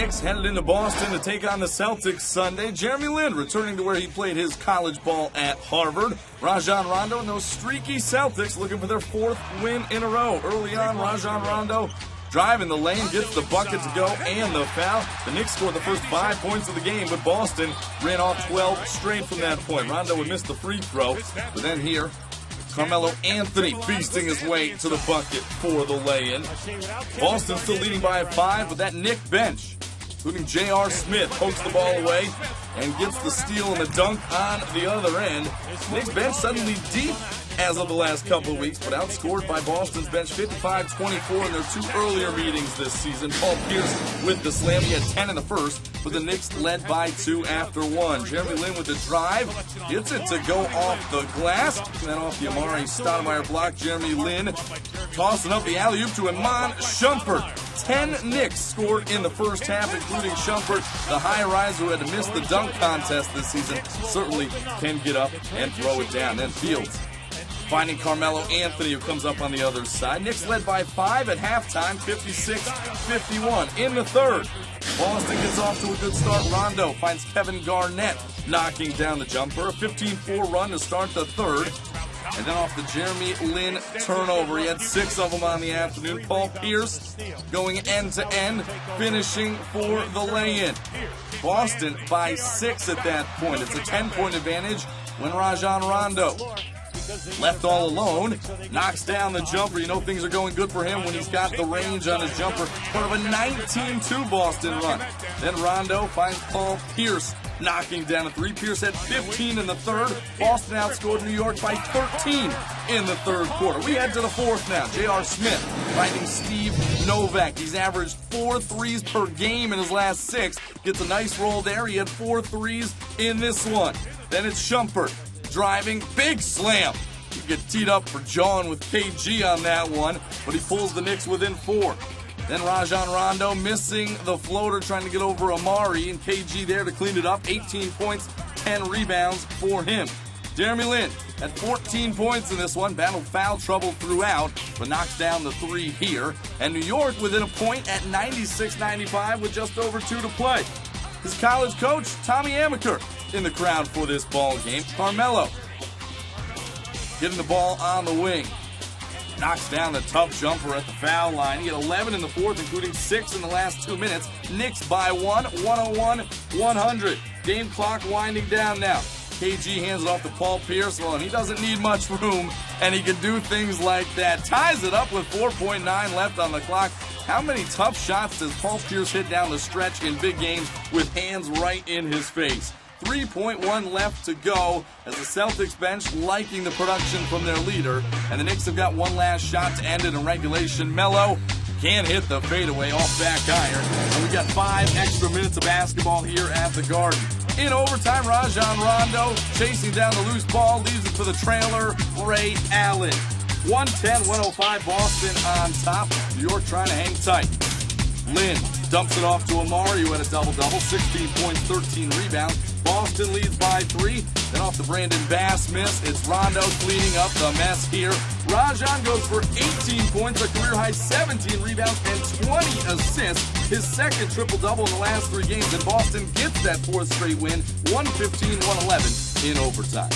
Knicks headed into Boston to take on the Celtics Sunday. Jeremy Lin returning to where he played his college ball at Harvard. Rajon Rondo and those streaky Celtics looking for their fourth win in a row. Early on, Rajon Rondo driving the lane, gets the bucket to go and the foul. The Knicks scored the first 5 points of the game, but Boston ran off 12 straight from that point. Rondo would miss the free throw, but then here, Carmelo Anthony feasting his way to the bucket for the lay-in. Boston still leading by 5, but that Knicks bench, including J.R. Smith, pokes the ball away and gets the steal and the dunk on the other end. Knicks bench suddenly deep as of the last couple of weeks, but outscored by Boston's bench 55-24 in their 2 earlier meetings this season. Paul Pierce with the slam. He had 10 in the first, but the Knicks led by 2 after 1. Jeremy Lin with the drive. Gets it to go off the glass. And then off the Amari Stoudemire block, Jeremy Lin tossing up the alley-oop to Iman Shumpert. 10 Knicks scored in the first half, including Shumpert, the high-riser who had to miss the dunk contest this season. Certainly can get up and throw it down. Then Fields finding Carmelo Anthony, who comes up on the other side. Knicks led by 5 at halftime, 56-51. In the third, Boston gets off to a good start. Rondo finds Kevin Garnett knocking down the jumper. A 15-4 run to start the third. And then off the Jeremy Lin turnover, he had 6 of them on the afternoon. Paul Pierce going end-to-end, finishing for the lay-in. Boston by 6 at that point. It's a 10-point advantage when Rajon Rondo, left all alone, knocks down the jumper. You know things are going good for him when he's got the range on his jumper. Part of a 19-2 Boston run. Then Rondo finds Paul Pierce knocking down a 3. Pierce had 15 in the third. Boston outscored New York by 13 in the third quarter. We head to the fourth now. J.R. Smith finding Steve Novak. He's averaged 4 threes per game in his last 6. Gets a nice roll there. He had 4 threes in this one. Then it's Shumpert driving, big slam. You get teed up for John with KG on that one, but he pulls the Knicks within 4. Then Rajon Rondo missing the floater, trying to get over Amari, and KG there to clean it up. 18 points, 10 rebounds for him. Jeremy Lin had 14 points in this one, battled foul trouble throughout, but knocks down the 3 here. And New York within a point at 96-95 with just over 2 to play. His college coach, Tommy Amaker, in the crowd for this ball game. Carmelo getting the ball on the wing. Knocks down the tough jumper at the foul line. He had 11 in the fourth, including 6 in the last 2 minutes. Knicks by 1, 101-100. Game clock winding down now. KG hands it off to Paul Pierce. Well, and he doesn't need much room, and he can do things like that. Ties it up with 4.9 left on the clock. How many tough shots does Paul Pierce hit down the stretch in big games with hands right in his face? 3.1 left to go as the Celtics bench liking the production from their leader. And the Knicks have got one last shot to end it in regulation. Melo can't hit the fadeaway off back iron. And we got 5 extra minutes of basketball here at the Garden. In overtime, Rajon Rondo chasing down the loose ball, leaves it to the trailer, Ray Allen. 110-105, Boston on top. New York trying to hang tight. Lin dumps it off to Amari, who had a double-double, 16 points, 13 rebounds. Boston leads by 3. Then off the Brandon Bass miss, it's Rondo cleaning up the mess here. Rajon goes for 18 points, a career-high 17 rebounds, and 20 assists. His second triple-double in the last 3 games, and Boston gets that 4th straight win, 115-111 in overtime.